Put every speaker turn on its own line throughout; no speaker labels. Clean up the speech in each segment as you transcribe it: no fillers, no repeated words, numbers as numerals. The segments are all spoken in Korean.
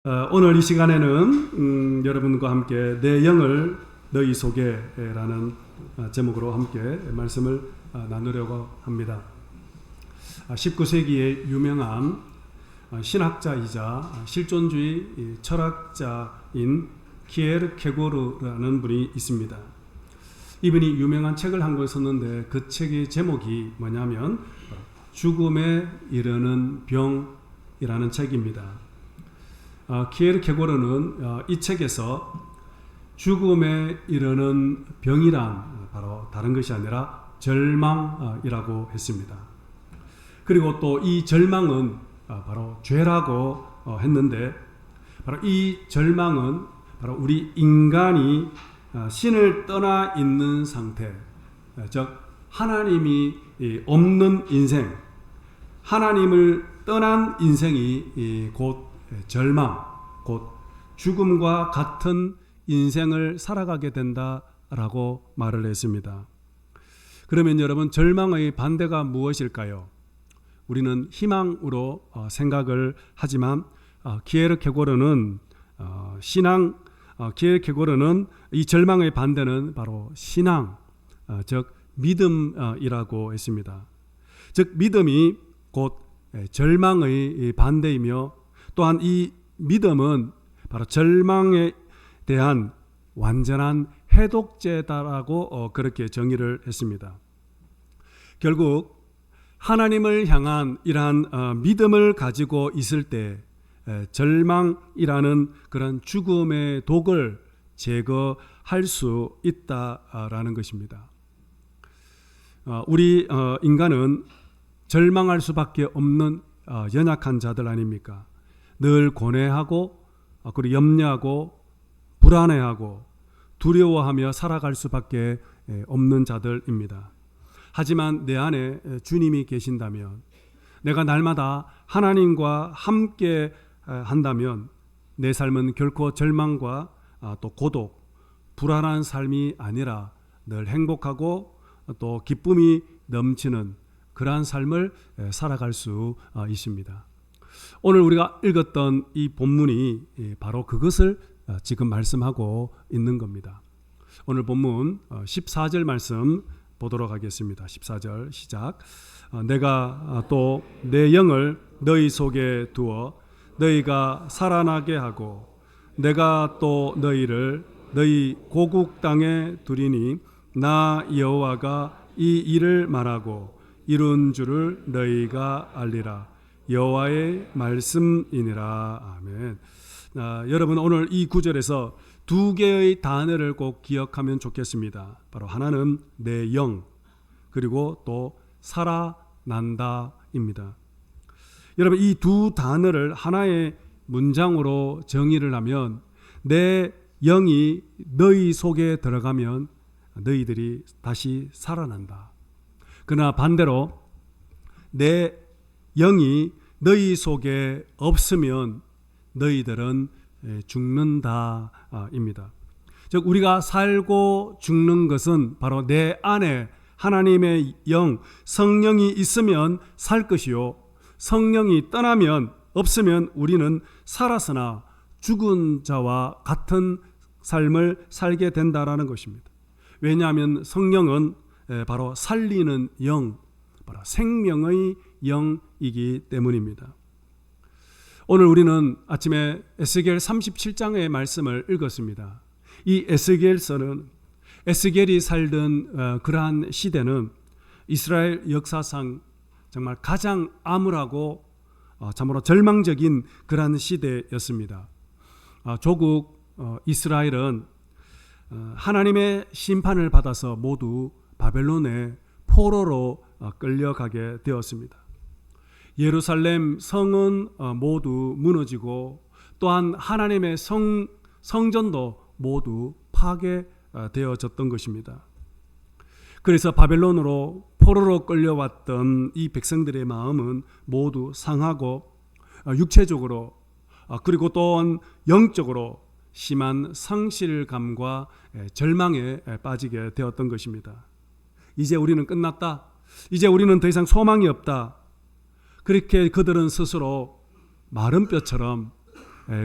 오늘 이 시간에는 여러분과 함께 내 영을 너희 속에라는 제목으로 함께 말씀을 나누려고 합니다. 19세기의 유명한 신학자이자 실존주의 철학자인 키에르케고르라는 분이 있습니다. 이분이 유명한 책을 한 권 썼는데 그 책의 제목이 뭐냐면 죽음에 이르는 병이라는 책입니다. 키에르케고르는 이 책에서 죽음에 이르는 병이란 바로 다른 것이 아니라 절망이라고 했습니다. 그리고 또 이 절망은 바로 죄라고 했는데, 바로 이 절망은 바로 우리 인간이 신을 떠나 있는 상태, 즉 하나님이 없는 인생, 하나님을 떠난 인생이 곧 절망, 곧 죽음과 같은 인생을 살아가게 된다라고 말을 했습니다. 그러면 여러분, 절망의 반대가 무엇일까요? 우리는 희망으로 생각을 하지만 키에르케고르는 키에르케고르는 이 절망의 반대는 바로 신앙, 즉 믿음이라고 했습니다. 즉 믿음이 곧 절망의 반대이며, 또한 이 믿음은 바로 절망에 대한 완전한 해독제다라고 그렇게 정의를 했습니다. 결국 하나님을 향한 이러한 믿음을 가지고 있을 때 절망이라는 그런 죽음의 독을 제거할 수 있다라는 것입니다. 우리 인간은 절망할 수밖에 없는 연약한 자들 아닙니까? 늘 고뇌하고 그리고 염려하고 불안해하고 두려워하며 살아갈 수밖에 없는 자들입니다. 하지만 내 안에 주님이 계신다면, 내가 날마다 하나님과 함께 한다면 내 삶은 결코 절망과 또 고독, 불안한 삶이 아니라 늘 행복하고 또 기쁨이 넘치는 그러한 삶을 살아갈 수 있습니다. 오늘 우리가 읽었던 이 본문이 바로 그것을 지금 말씀하고 있는 겁니다. 오늘 본문 14절 말씀 보도록 하겠습니다. 14절 시작. 내가 또 내 영을 너희 속에 두어 너희가 살아나게 하고 내가 또 너희를 너희 고국 땅에 두리니 나 여호와가 이 일을 말하고 이룬 줄을 너희가 알리라. 여호와의 말씀이니라. 아멘. 여러분, 오늘 이 구절에서 두 개의 단어를 꼭 기억하면 좋겠습니다. 바로 하나는 내 영, 그리고 또 살아난다입니다. 여러분, 이 두 단어를 하나의 문장으로 정의를 하면, 내 영이 너희 속에 들어가면 너희들이 다시 살아난다. 그러나 반대로 내 영이 너희 속에 없으면 너희들은 죽는다입니다. 즉 우리가 살고 죽는 것은 바로 내 안에 하나님의 영, 성령이 있으면 살 것이요, 성령이 떠나면 없으면 우리는 살았으나 죽은 자와 같은 삶을 살게 된다라는 것입니다. 왜냐하면 성령은 바로 살리는 영, 바로 생명의 영이기 때문입니다. 오늘 우리는 아침에 에스겔 37장의 말씀을 읽었습니다. 이 에스겔서는 에스겔이 살던 그러한 시대는 이스라엘 역사상 정말 가장 암울하고 참으로 절망적인 그러한 시대였습니다. 조국 이스라엘은 하나님의 심판을 받아서 모두 바벨론의 포로로 끌려가게 되었습니다. 예루살렘 성은 모두 무너지고, 또한 하나님의 성전도 모두 파괴되어졌던 것입니다. 그래서 바벨론으로 포로로 끌려왔던 이 백성들의 마음은 모두 상하고 육체적으로 그리고 또한 영적으로 심한 상실감과 절망에 빠지게 되었던 것입니다. 이제 우리는 끝났다. 이제 우리는 더 이상 소망이 없다. 그렇게 그들은 스스로 마른 뼈처럼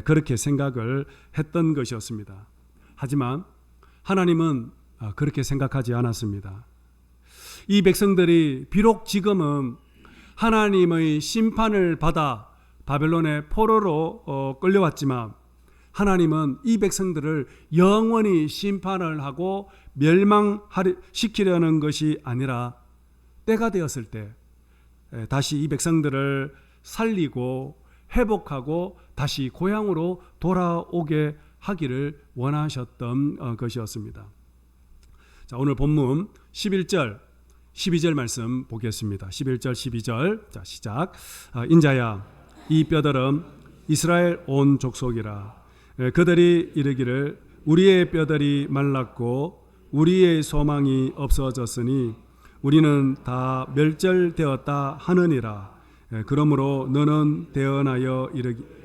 그렇게 생각을 했던 것이었습니다. 하지만 하나님은 그렇게 생각하지 않았습니다. 이 백성들이 비록 지금은 하나님의 심판을 받아 바벨론의 포로로 끌려왔지만 하나님은 이 백성들을 영원히 심판을 하고 멸망시키려는 것이 아니라 때가 되었을 때 다시 이 백성들을 살리고 회복하고 다시 고향으로 돌아오게 하기를 원하셨던 것이었습니다. 자, 오늘 본문 11절 12절 말씀 보겠습니다. 11절 12절. 자, 시작. 인자야 이 뼈들은 이스라엘 온 족속이라. 그들이 이르기를 우리의 뼈들이 말랐고 우리의 소망이 없어졌으니 우리는 다 멸절되었다 하느니라. 그러므로 너는 대언하여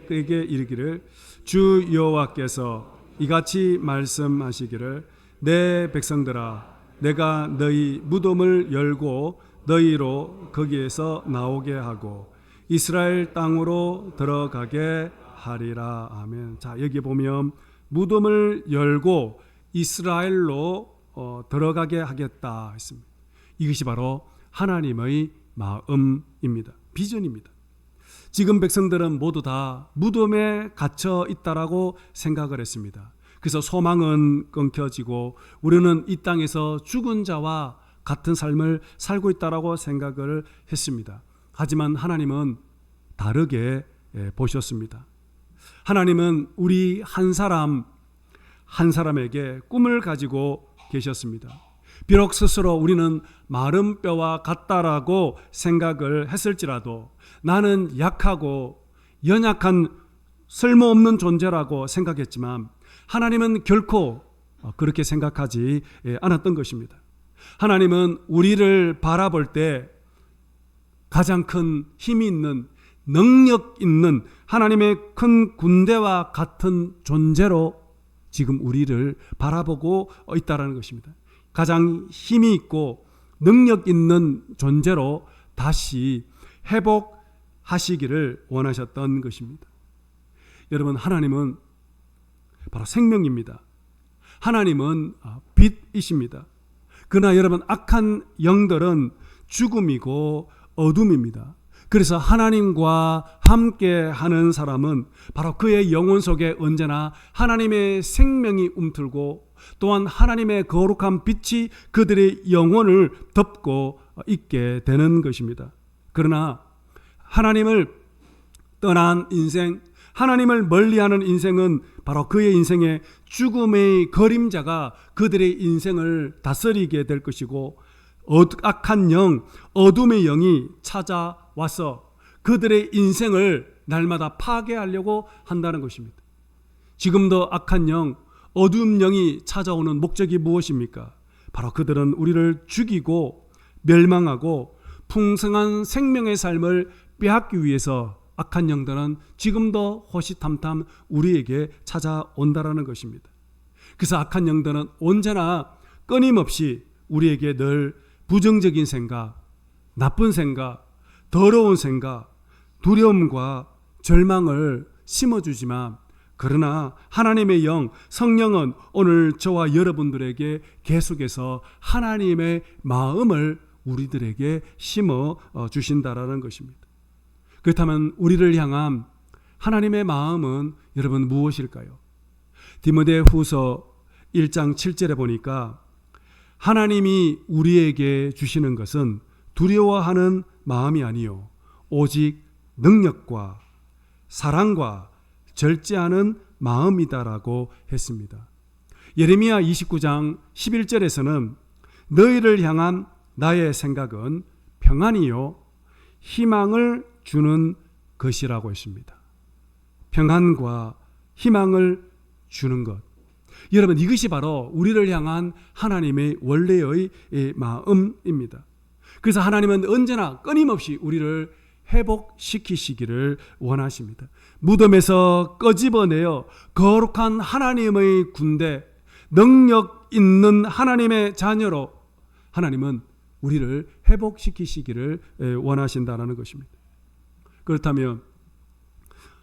그에게 이르기를 주 여호와께서 이같이 말씀하시기를 내 백성들아 내가 너희 무덤을 열고 너희로 거기에서 나오게 하고 이스라엘 땅으로 들어가게 하리라. 아멘. 자, 여기 보면 무덤을 열고 이스라엘로 들어가게 하겠다 했습니다. 이것이 바로 하나님의 마음입니다. 비전입니다. 지금 백성들은 모두 다 무덤에 갇혀 있다라고 생각을 했습니다. 그래서 소망은 끊겨지고 우리는 이 땅에서 죽은 자와 같은 삶을 살고 있다라고 생각을 했습니다. 하지만 하나님은 다르게 보셨습니다. 하나님은 우리 한 사람에게 꿈을 가지고 계셨습니다. 비록 스스로 우리는 마른 뼈와 같다라고 생각을 했을지라도 나는 약하고 연약한 쓸모없는 존재라고 생각했지만 하나님은 결코 그렇게 생각하지 않았던 것입니다. 하나님은 우리를 바라볼 때 가장 큰 힘이 있는 능력 있는 하나님의 큰 군대와 같은 존재로 지금 우리를 바라보고 있다는 것입니다. 가장 힘이 있고 능력 있는 존재로 다시 회복하시기를 원하셨던 것입니다. 여러분, 하나님은 바로 생명입니다. 하나님은 빛이십니다. 그러나 여러분, 악한 영들은 죽음이고 어둠입니다. 그래서 하나님과 함께 하는 사람은 바로 그의 영혼 속에 언제나 하나님의 생명이 움틀고 또한 하나님의 거룩한 빛이 그들의 영혼을 덮고 있게 되는 것입니다. 그러나 하나님을 떠난 인생, 하나님을 멀리하는 인생은 바로 그의 인생의 죽음의 그림자가 그들의 인생을 다스리게 될 것이고 악한 영, 어둠의 영이 찾아와서 그들의 인생을 날마다 파괴하려고 한다는 것입니다. 지금도 악한 영, 어둠 영이 찾아오는 목적이 무엇입니까? 바로 그들은 우리를 죽이고 멸망하고 풍성한 생명의 삶을 빼앗기 위해서 악한 영들은 지금도 호시탐탐 우리에게 찾아온다라는 것입니다. 그래서 악한 영들은 언제나 끊임없이 우리에게 늘 부정적인 생각, 나쁜 생각, 더러운 생각, 두려움과 절망을 심어주지만 그러나 하나님의 영, 성령은 오늘 저와 여러분들에게 계속해서 하나님의 마음을 우리들에게 심어 주신다라는 것입니다. 그렇다면 우리를 향한 하나님의 마음은 여러분 무엇일까요? 디모데후서 1장 7절에 보니까 하나님이 우리에게 주시는 것은 두려워하는 마음이 아니요 오직 능력과 사랑과 절제하는 마음이다라고 했습니다. 예레미야 29장 11절에서는 너희를 향한 나의 생각은 평안이요 희망을 주는 것이라고 했습니다. 평안과 희망을 주는 것. 여러분, 이것이 바로 우리를 향한 하나님의 원래의 마음입니다. 그래서 하나님은 언제나 끊임없이 우리를 회복시키시기를 원하십니다. 무덤에서 끄집어내어 거룩한 하나님의 군대, 능력 있는 하나님의 자녀로 하나님은 우리를 회복시키시기를 원하신다는 것입니다. 그렇다면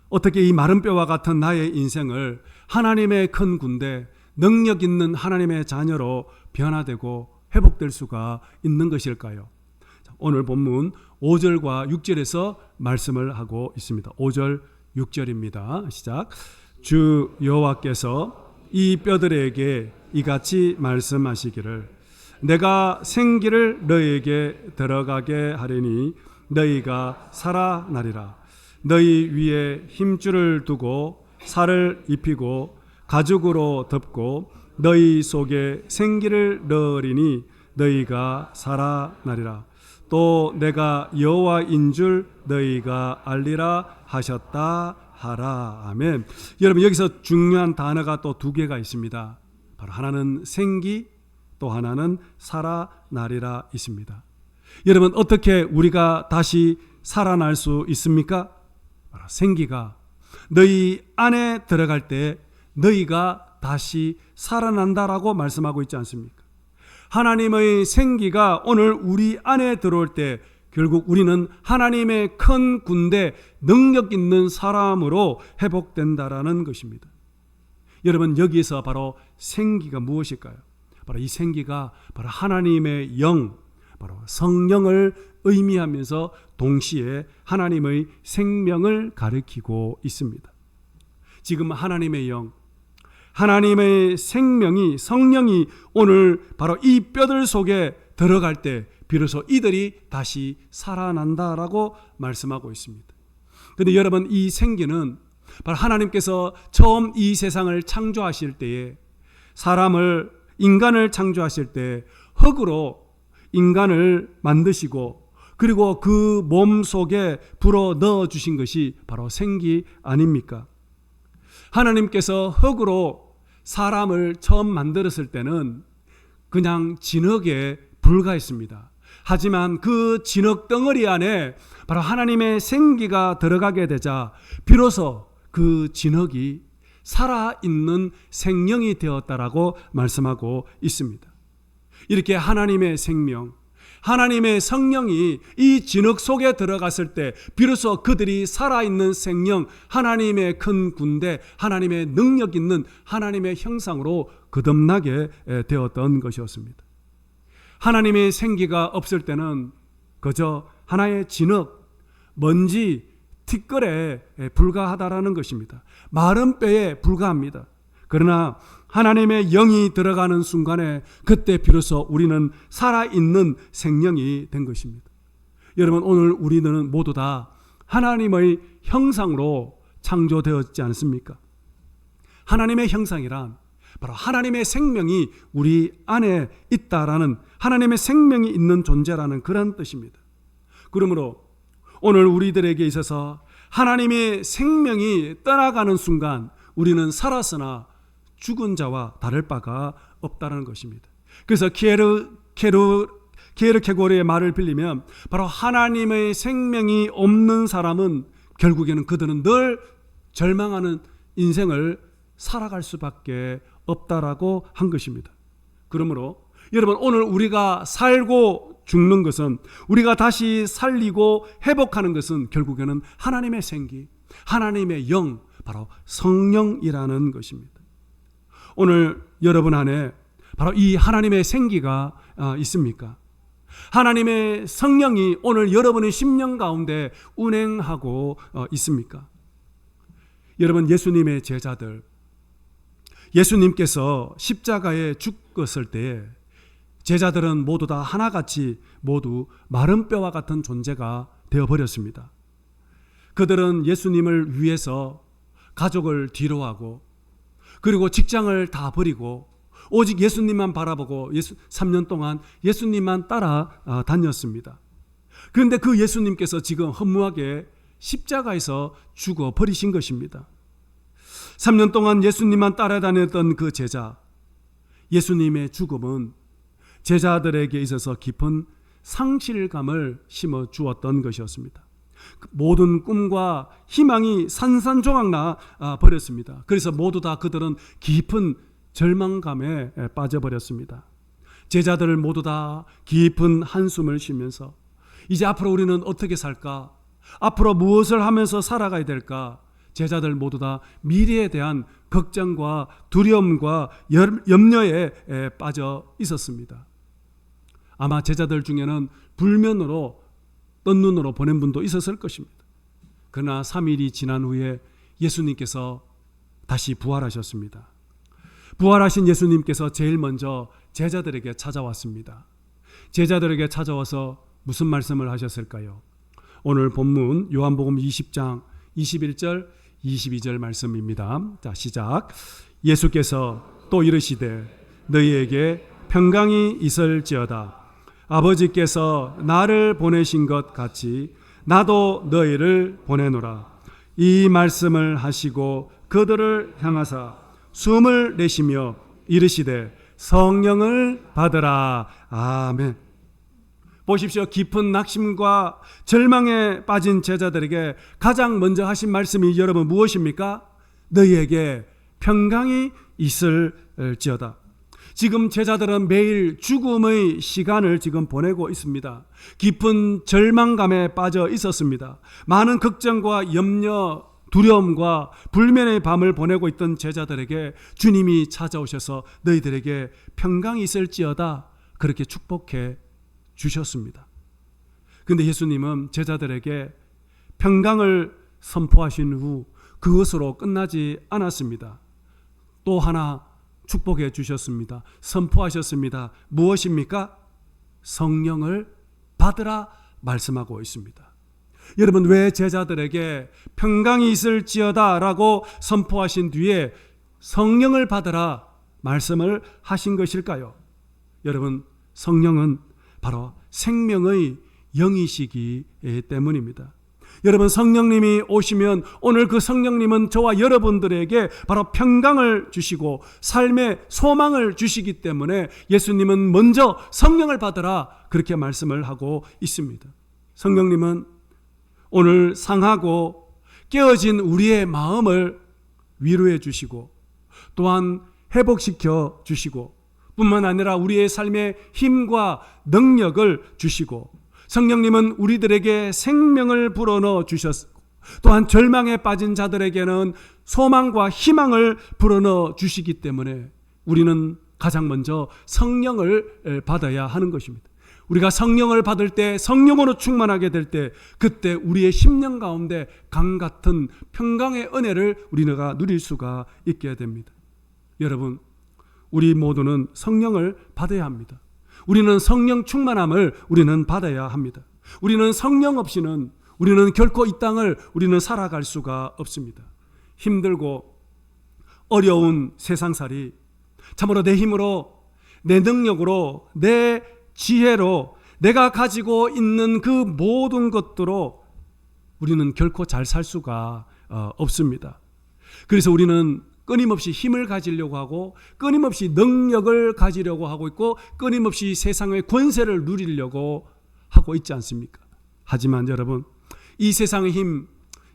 어떻게 이 마른 뼈와 같은 나의 인생을 하나님의 큰 군대, 능력 있는 하나님의 자녀로 변화되고 회복될 수가 있는 것일까요? 오늘 본문 5절과 6절에서 말씀을 하고 있습니다. 5절, 6절입니다. 시작. 주 여호와께서 이 뼈들에게 이같이 말씀하시기를 내가 생기를 너희에게 들어가게 하리니 너희가 살아나리라. 너희 위에 힘줄을 두고 살을 입히고 가죽으로 덮고 너희 속에 생기를 넣으리니 너희가 살아나리라. 또 내가 여호와인 줄 너희가 알리라 하셨다 하라. 아멘. 여러분, 여기서 중요한 단어가 또 두 개가 있습니다. 바로 하나는 생기, 또 하나는 살아나리라 있습니다. 여러분, 어떻게 우리가 다시 살아날 수 있습니까? 바로 생기가 너희 안에 들어갈 때 너희가 다시 살아난다라고 말씀하고 있지 않습니까? 하나님의 생기가 오늘 우리 안에 들어올 때 결국 우리는 하나님의 큰 군대, 능력 있는 사람으로 회복된다라는 것입니다. 여러분, 여기서 바로 생기가 무엇일까요? 바로 이 생기가 바로 하나님의 영, 바로 성령을 의미하면서 동시에 하나님의 생명을 가리키고 있습니다. 지금 하나님의 영, 하나님의 생명이, 성령이 오늘 바로 이 뼈들 속에 들어갈 때 비로소 이들이 다시 살아난다라고 말씀하고 있습니다. 그런데 여러분, 이 생기는 바로 하나님께서 처음 이 세상을 창조하실 때에 인간을 창조하실 때 흙으로 인간을 만드시고 그리고 그 몸 속에 불어 넣어 주신 것이 바로 생기 아닙니까? 하나님께서 흙으로 사람을 처음 만들었을 때는 그냥 진흙에 불과했습니다. 하지만 그 진흙 덩어리 안에 바로 하나님의 생기가 들어가게 되자 비로소 그 진흙이 살아있는 생명이 되었다라고 말씀하고 있습니다. 이렇게 하나님의 생명, 하나님의 성령이 이 진흙 속에 들어갔을 때 비로소 그들이 살아있는 생명, 하나님의 큰 군대, 하나님의 능력 있는 하나님의 형상으로 거듭나게 되었던 것이었습니다. 하나님의 생기가 없을 때는 그저 하나의 진흙, 먼지, 티끌에 불과하다라는 것입니다. 마른 뼈에 불과합니다. 그러나 하나님의 영이 들어가는 순간에 그때 비로소 우리는 살아있는 생명이 된 것입니다. 여러분, 오늘 우리는 모두 다 하나님의 형상으로 창조되었지 않습니까? 하나님의 형상이란 바로 하나님의 생명이 우리 안에 있다라는, 하나님의 생명이 있는 존재라는 그런 뜻입니다. 그러므로 오늘 우리들에게 있어서 하나님의 생명이 떠나가는 순간 우리는 살았으나 죽은 자와 다를 바가 없다는 것입니다. 그래서 키에르케고르의 말을 빌리면 바로 하나님의 생명이 없는 사람은 결국에는 그들은 늘 절망하는 인생을 살아갈 수밖에 없다라고 한 것입니다. 그러므로 여러분, 오늘 우리가 살고 죽는 것은, 우리가 다시 살리고 회복하는 것은 결국에는 하나님의 생기, 하나님의 영, 바로 성령이라는 것입니다. 오늘 여러분 안에 바로 이 하나님의 생기가 있습니까? 하나님의 성령이 오늘 여러분의 심령 가운데 운행하고 있습니까? 여러분, 예수님의 제자들, 예수님께서 십자가에 죽었을 때에 제자들은 모두 다 하나같이 모두 마른 뼈와 같은 존재가 되어버렸습니다. 그들은 예수님을 위해서 가족을 뒤로하고 그리고 직장을 다 버리고 오직 예수님만 바라보고 3년 동안 예수님만 따라 다녔습니다. 그런데 그 예수님께서 지금 허무하게 십자가에서 죽어 버리신 것입니다. 3년 동안 예수님만 따라다녔던 그 제자, 예수님의 죽음은 제자들에게 있어서 깊은 상실감을 심어 주었던 것이었습니다. 모든 꿈과 희망이 산산조각 나 버렸습니다. 그래서 모두 다 그들은 깊은 절망감에 빠져버렸습니다. 제자들 모두 다 깊은 한숨을 쉬면서 이제 앞으로 우리는 어떻게 살까? 앞으로 무엇을 하면서 살아가야 될까? 제자들 모두 다 미래에 대한 걱정과 두려움과 염려에 빠져 있었습니다. 아마 제자들 중에는 불면으로 뜬 눈으로 보낸 분도 있었을 것입니다. 그러나 3일이 지난 후에 예수님께서 다시 부활하셨습니다. 부활하신 예수님께서 제일 먼저 제자들에게 찾아왔습니다. 제자들에게 찾아와서 무슨 말씀을 하셨을까요? 오늘 본문 요한복음 20장 21절 22절 말씀입니다. 자, 시작. 예수께서 또 이르시되 너희에게 평강이 있을지어다. 아버지께서 나를 보내신 것 같이 나도 너희를 보내노라. 이 말씀을 하시고 그들을 향하사 숨을 내쉬며 이르시되 성령을 받으라. 아멘. 보십시오. 깊은 낙심과 절망에 빠진 제자들에게 가장 먼저 하신 말씀이 여러분 무엇입니까? 너희에게 평강이 있을지어다. 지금 제자들은 매일 죽음의 시간을 지금 보내고 있습니다. 깊은 절망감에 빠져 있었습니다. 많은 걱정과 염려, 두려움과 불면의 밤을 보내고 있던 제자들에게 주님이 찾아오셔서 너희들에게 평강이 있을지어다 그렇게 축복해 주셨습니다. 그런데 예수님은 제자들에게 평강을 선포하신 후 그것으로 끝나지 않았습니다. 또 하나 축복해 주셨습니다. 선포하셨습니다. 무엇입니까? 성령을 받으라 말씀하고 있습니다. 여러분, 왜 제자들에게 평강이 있을지어다 라고 선포하신 뒤에 성령을 받으라 말씀을 하신 것일까요? 여러분, 성령은 바로 생명의 영이시기 때문입니다. 여러분, 성령님이 오시면 오늘 그 성령님은 저와 여러분들에게 바로 평강을 주시고 삶의 소망을 주시기 때문에 예수님은 먼저 성령을 받으라 그렇게 말씀을 하고 있습니다. 성령님은 오늘 상하고 깨어진 우리의 마음을 위로해 주시고 또한 회복시켜 주시고 뿐만 아니라 우리의 삶의 힘과 능력을 주시고 성령님은 우리들에게 생명을 불어넣어 주셨고 또한 절망에 빠진 자들에게는 소망과 희망을 불어넣어 주시기 때문에 우리는 가장 먼저 성령을 받아야 하는 것입니다. 우리가 성령을 받을 때 성령으로 충만하게 될 때 그때 우리의 심령 가운데 강 같은 평강의 은혜를 우리가 누릴 수가 있게 됩니다. 여러분, 우리 모두는 성령을 받아야 합니다. 우리는 성령 충만함을 우리는 받아야 합니다. 우리는 성령 없이는 우리는 결코 이 땅을 우리는 살아갈 수가 없습니다. 힘들고 어려운 세상살이 참으로 내 힘으로 내 능력으로 내 지혜로 내가 가지고 있는 그 모든 것들로 우리는 결코 잘 살 수가 없습니다. 그래서 우리는 끊임없이 힘을 가지려고 하고 끊임없이 능력을 가지려고 하고 있고 끊임없이 세상의 권세를 누리려고 하고 있지 않습니까? 하지만 여러분, 이 세상의 힘,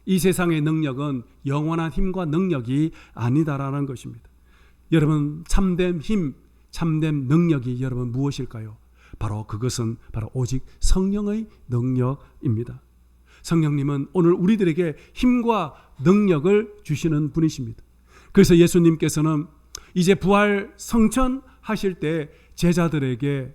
이 세상의 능력은 영원한 힘과 능력이 아니다라는 것입니다. 여러분, 참된 힘, 참된 능력이 여러분 무엇일까요? 바로 그것은 바로 오직 성령의 능력입니다. 성령님은 오늘 우리들에게 힘과 능력을 주시는 분이십니다. 그래서 예수님께서는 이제 부활 성천하실 때 제자들에게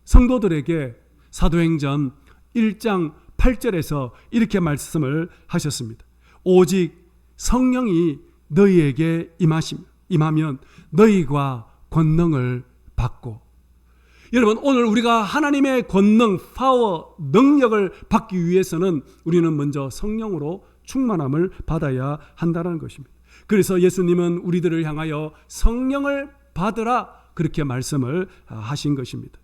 성도들에게 사도행전 1장 8절에서 이렇게 말씀을 하셨습니다. 오직 성령이 너희에게 임하면 너희가 권능을 받고. 여러분, 오늘 우리가 하나님의 권능, 파워, 능력을 받기 위해서는 우리는 먼저 성령으로 충만함을 받아야 한다는 것입니다. 그래서 예수님은 우리들을 향하여 성령을 받으라 그렇게 말씀을 하신 것입니다.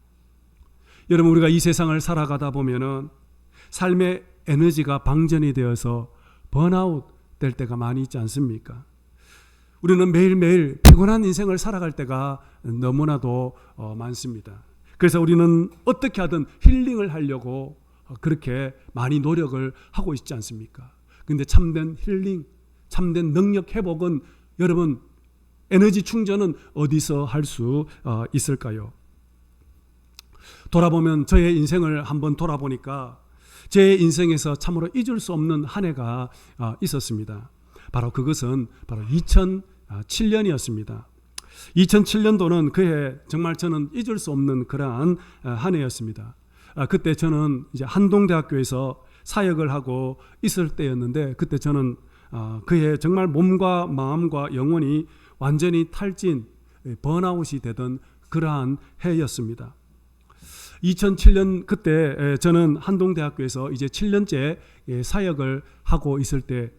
여러분, 우리가 이 세상을 살아가다 보면은 삶의 에너지가 방전이 되어서 번아웃 될 때가 많이 있지 않습니까? 우리는 매일매일 피곤한 인생을 살아갈 때가 너무나도 많습니다. 그래서 우리는 어떻게 하든 힐링을 하려고 그렇게 많이 노력을 하고 있지 않습니까? 그런데 참된 힐링, 참된 능력 회복은 여러분 에너지 충전은 어디서 할 수 있을까요? 돌아보면 저의 인생을 한번 돌아보니까 제 인생에서 참으로 잊을 수 없는 한 해가 있었습니다. 바로 그것은 바로 2007년이었습니다. 2007년도는 그해 정말 저는 잊을 수 없는 그러한 한 해였습니다. 그때 저는 이제 한동대학교에서 사역을 하고 있을 때였는데, 그때 저는 그해 정말 몸과 마음과 영혼이 완전히 탈진, 번아웃이 되던 그러한 해였습니다. 2007년 그때 저는 한동대학교에서 이제 7년째 사역을 하고 있을 때,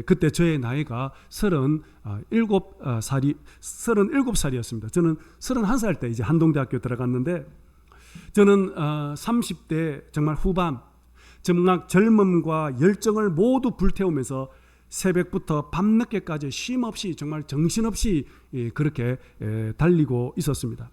그때 저의 나이가 37살이었습니다. 저는 31살 때 이제 한동대학교 들어갔는데, 저는 30대 정말 후반, 정말 젊음과 열정을 모두 불태우면서 새벽부터 밤늦게까지 쉼없이 정말 정신없이 그렇게 달리고 있었습니다.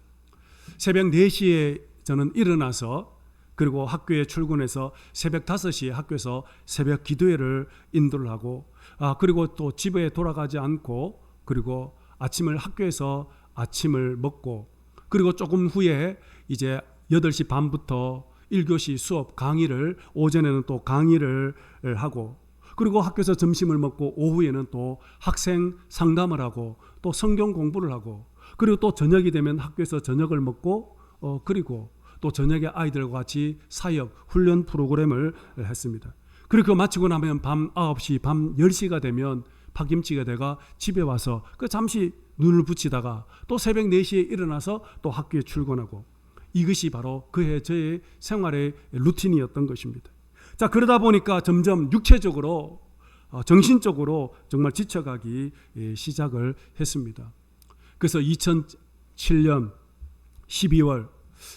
새벽 4시에 저는 일어나서, 그리고 학교에 출근해서 새벽 5시에 학교에서 새벽 기도회를 인도를 하고, 그리고 또 집에 돌아가지 않고, 그리고 아침을 학교에서 아침을 먹고, 그리고 조금 후에 이제 8시 반부터 1교시 수업 강의를, 오전에는 또 강의를 하고, 그리고 학교에서 점심을 먹고 오후에는 또 학생 상담을 하고 또 성경 공부를 하고, 그리고 또 저녁이 되면 학교에서 저녁을 먹고, 그리고 또 저녁에 아이들과 같이 사역 훈련 프로그램을 했습니다. 그리고 마치고 나면 밤 9시, 밤 10시가 되면 파김치가 돼가 집에 와서 잠시 눈을 붙이다가 또 새벽 4시에 일어나서 또 학교에 출근하고, 이것이 바로 그해 저의 생활의 루틴이었던 것입니다. 자, 그러다 보니까 점점 육체적으로, 정신적으로 정말 지쳐가기 시작을 했습니다. 그래서 2007년 12월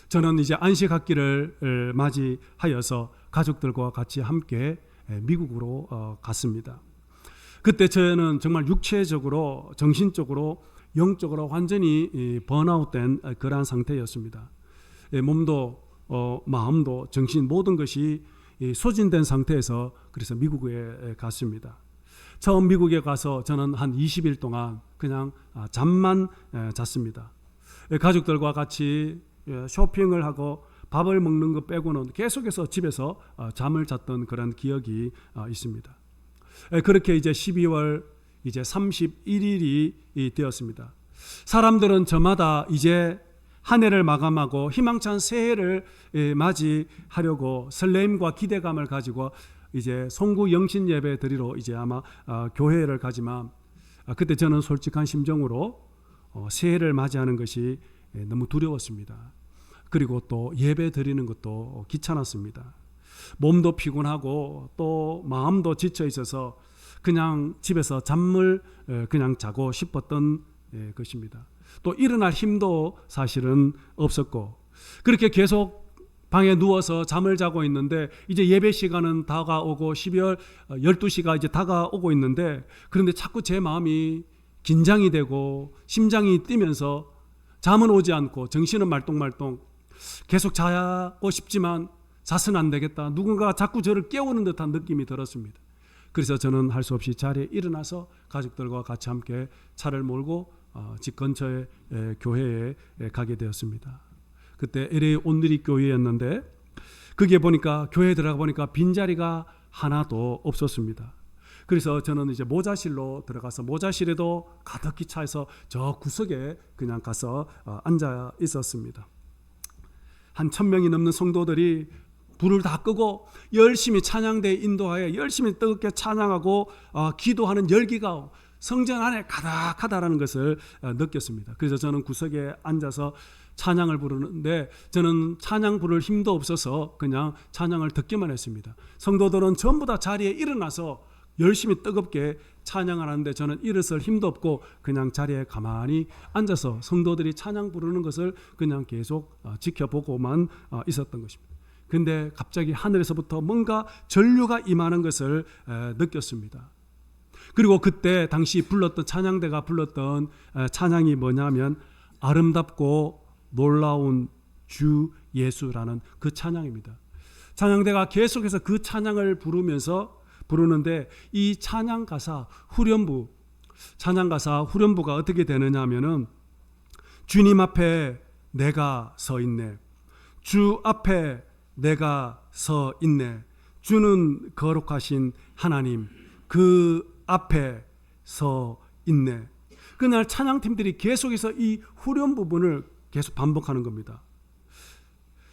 저는 이제 안식학기를 맞이하여서 가족들과 같이 함께 미국으로 갔습니다. 그때 저는 정말 육체적으로, 정신적으로, 영적으로 완전히 번아웃된 그러한 상태였습니다. 몸도 마음도 정신 모든 것이 소진된 상태에서 그래서 미국에 갔습니다. 처음 미국에 가서 저는 한 20일 동안 그냥 잠만 잤습니다. 가족들과 같이 쇼핑을 하고 밥을 먹는 것 빼고는 계속해서 집에서 잠을 잤던 그런 기억이 있습니다. 그렇게 이제 12월 이제 31일이 되었습니다. 사람들은 저마다 이제 한 해를 마감하고 희망찬 새해를 맞이하려고 설렘과 기대감을 가지고 이제 송구 영신 예배 드리러 이제 아마 교회를 가지만, 그때 저는 솔직한 심정으로 새해를 맞이하는 것이 너무 두려웠습니다. 그리고 또 예배 드리는 것도 귀찮았습니다. 몸도 피곤하고 또 마음도 지쳐 있어서 그냥 집에서 잠을 그냥 자고 싶었던 것입니다. 또 일어날 힘도 사실은 없었고, 그렇게 계속 방에 누워서 잠을 자고 있는데 이제 예배 시간은 다가오고 12월 12시가 이제 다가오고 있는데, 그런데 자꾸 제 마음이 긴장이 되고 심장이 뛰면서 잠은 오지 않고 정신은 말똥말똥, 계속 자고 싶지만 자서는 안 되겠다, 누군가 자꾸 저를 깨우는 듯한 느낌이 들었습니다. 그래서 저는 할 수 없이 자리에 일어나서 가족들과 같이 함께 차를 몰고 집 근처의 교회에 가게 되었습니다. 그때 LA 온누리 교회였는데, 거기에 보니까 교회에 들어가 보니까 빈자리가 하나도 없었습니다. 그래서 저는 이제 모자실로 들어가서 모자실에도 가득히 차서 저 구석에 그냥 가서 앉아 있었습니다. 한 1000명이 넘는 성도들이 불을 다 끄고 열심히 찬양대에 인도하여 열심히 뜨겁게 찬양하고 기도하는 열기가 성전 안에 가득하다라는 것을 느꼈습니다. 그래서 저는 구석에 앉아서 찬양을 부르는데, 저는 찬양 부를 힘도 없어서 그냥 찬양을 듣기만 했습니다. 성도들은 전부 다 자리에 일어나서 열심히 뜨겁게 찬양을 하는데 저는 일어설 힘도 없고 그냥 자리에 가만히 앉아서 성도들이 찬양 부르는 것을 그냥 계속 지켜보고만 있었던 것입니다. 근데 갑자기 하늘에서부터 뭔가 전류가 임하는 것을 느꼈습니다. 그리고 그때 당시 불렀던 찬양대가 불렀던 찬양이 뭐냐면 아름답고 놀라운 주 예수라는 그 찬양입니다. 찬양대가 계속해서 그 찬양을 부르는데 이 찬양 가사 후렴부가 어떻게 되느냐 하면은, 주님 앞에 내가 서 있네, 주 앞에 내가 서 있네, 주는 거룩하신 하나님, 그 앞에 서 있네. 그날 찬양팀들이 계속해서 이 후렴 부분을 계속 반복하는 겁니다.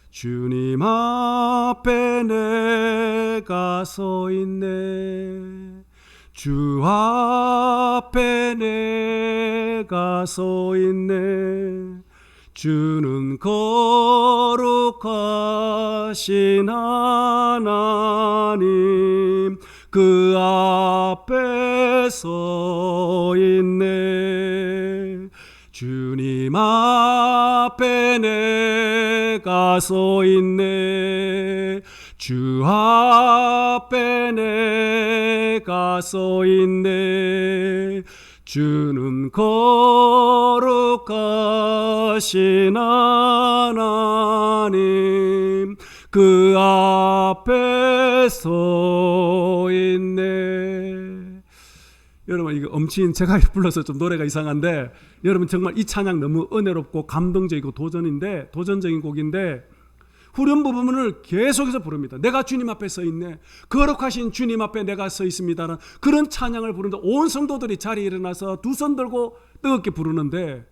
주님 앞에 내가 서 있네. 주 앞에 내가 서 있네. 주는 거룩하신 하나님 그 앞에 서 있네. 주님 앞에 내가 서 있네. 주 앞에 내가 서 있네. 주는 거룩하신 하나님 그 앞에 서 있네. 여러분, 이거 엄친 제가 불러서 좀 노래가 이상한데, 여러분 정말 이 찬양 너무 은혜롭고 감동적이고 도전적인 곡인데, 후렴 부분을 계속해서 부릅니다. 내가 주님 앞에 서 있네. 거룩하신 주님 앞에 내가 서 있습니다라는 그런 찬양을 부르는데, 온 성도들이 자리에 일어나서 두 손 들고 뜨겁게 부르는데,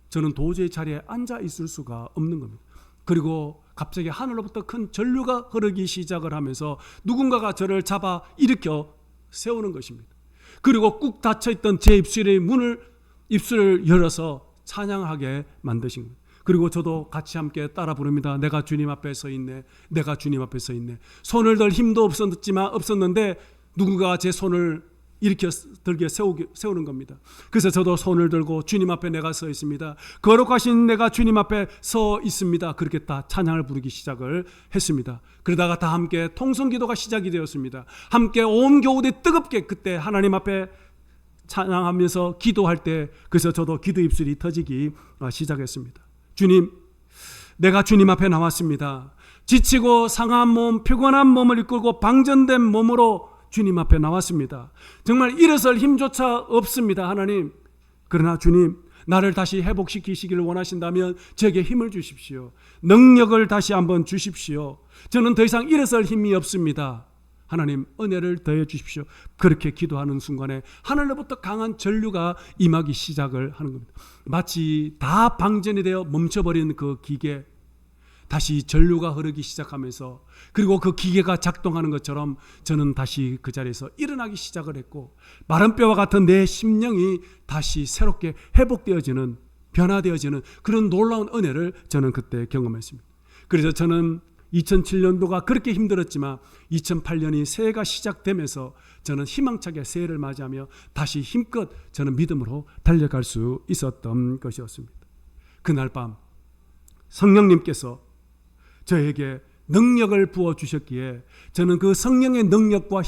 저는 도저히 자리에 앉아 있을 수가 없는 겁니다. 그리고 갑자기 하늘로부터 큰 전류가 흐르기 시작을 하면서 누군가가 저를 잡아 일으켜 세우는 것입니다. 그리고 꾹 닫혀있던 제 입술을 열어서 찬양하게 만드신 겁니다. 그리고 저도 같이 함께 따라 부릅니다. 내가 주님 앞에 서 있네. 내가 주님 앞에 서 있네. 손을 들 힘도 없었는데 누군가 제 손을 일으켜 들게 세우는 겁니다. 그래서 저도 손을 들고 주님 앞에 내가 서 있습니다. 거룩하신 내가 주님 앞에 서 있습니다. 그렇게 다 찬양을 부르기 시작을 했습니다. 그러다가 다 함께 통성기도가 시작이 되었습니다. 함께 온 교우들이 뜨겁게 그때 하나님 앞에 찬양하면서 기도할 때, 그래서 저도 기도 입술이 터지기 시작했습니다. 주님, 내가 주님 앞에 나왔습니다. 지치고 상한 몸, 피곤한 몸을 이끌고 방전된 몸으로 주님 앞에 나왔습니다. 정말 일어설 힘조차 없습니다. 하나님, 그러나 주님, 나를 다시 회복시키시기를 원하신다면 저에게 힘을 주십시오. 능력을 다시 한번 주십시오. 저는 더 이상 일어설 힘이 없습니다. 하나님, 은혜를 더해 주십시오. 그렇게 기도하는 순간에 하늘로부터 강한 전류가 임하기 시작을 하는 겁니다. 마치 다 방전이 되어 멈춰버린 그 기계, 다시 전류가 흐르기 시작하면서, 그리고 그 기계가 작동하는 것처럼 저는 다시 그 자리에서 일어나기 시작을 했고, 마른 뼈와 같은 내 심령이 다시 새롭게 회복되어지는, 변화되어지는 그런 놀라운 은혜를 저는 그때 경험했습니다. 그래서 저는 2007년도가 그렇게 힘들었지만 2008년이 새해가 시작되면서 저는 희망차게 새해를 맞이하며 다시 힘껏 저는 믿음으로 달려갈 수 있었던 것이었습니다. 그날 밤 성령님께서 저에게 능력을 부어주셨기에 저는 그 성령의 능력과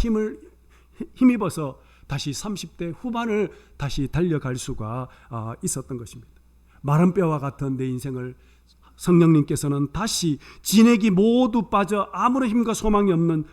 힘입어서 다시 30대 후반을 다시 달려갈 수가 있었던 것입니다. 마른 뼈와 같은 내 인생을 성령님께서는 다시 진액이 모두 빠져 아무런 힘과 소망이 없는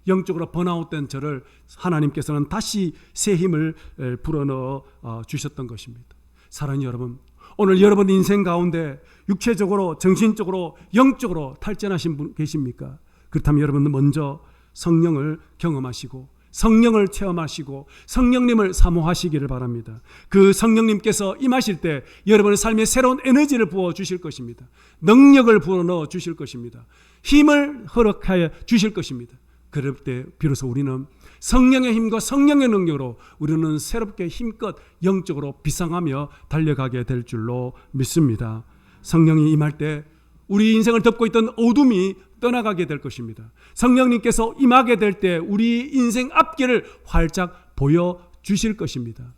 영적으로 번아웃된 저를 하나님께서는 다시 새 힘을 불어넣어 주셨던 것입니다. 사랑하는 여러분, 오늘 여러분 인생 가운데 육체적으로, 정신적으로, 영적으로 탈전하신 분 계십니까? 그렇다면 여러분은 먼저 성령을 경험하시고 성령을 체험하시고 성령님을 사모하시기를 바랍니다. 그 성령님께서 임하실 때 여러분의 삶에 새로운 에너지를 부어주실 것입니다. 능력을 불어넣어 주실 것입니다. 힘을 허락하여 주실 것입니다. 그럴 때 비로소 우리는 성령의 힘과 성령의 능력으로 우리는 새롭게 힘껏 영적으로 비상하며 달려가게 될 줄로 믿습니다. 성령이 임할 때 우리 인생을 덮고 있던 어둠이 떠나가게 될 것입니다. 성령님께서 임하게 될 때 우리 인생 앞길을 활짝 보여주실 것입니다.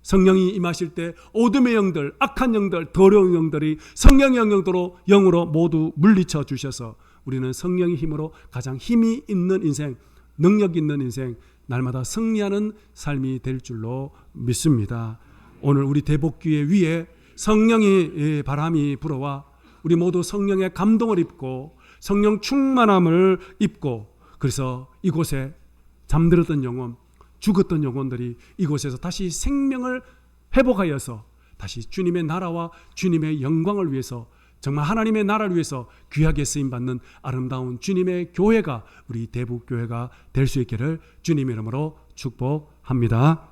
성령이 임하실 때 어둠의 영들, 악한 영들, 더러운 영들이 성령의 영으로 모두 물리쳐 주셔서 우리는 성령의 힘으로 가장 힘이 있는 인생, 능력 있는 인생, 날마다 승리하는 삶이 될 줄로 믿습니다. 오늘 우리 대복교회 위에 성령의 바람이 불어와 우리 모두 성령의 감동을 입고 성령 충만함을 입고, 그래서 이곳에 잠들었던 영혼, 죽었던 영혼들이 이곳에서 다시 생명을 회복하여서 다시 주님의 나라와 주님의 영광을 위해서, 정말 하나님의 나라를 위해서 귀하게 쓰임받는 아름다운 주님의 교회가, 우리 대북교회가 될 수 있기를 주님의 이름으로 축복합니다.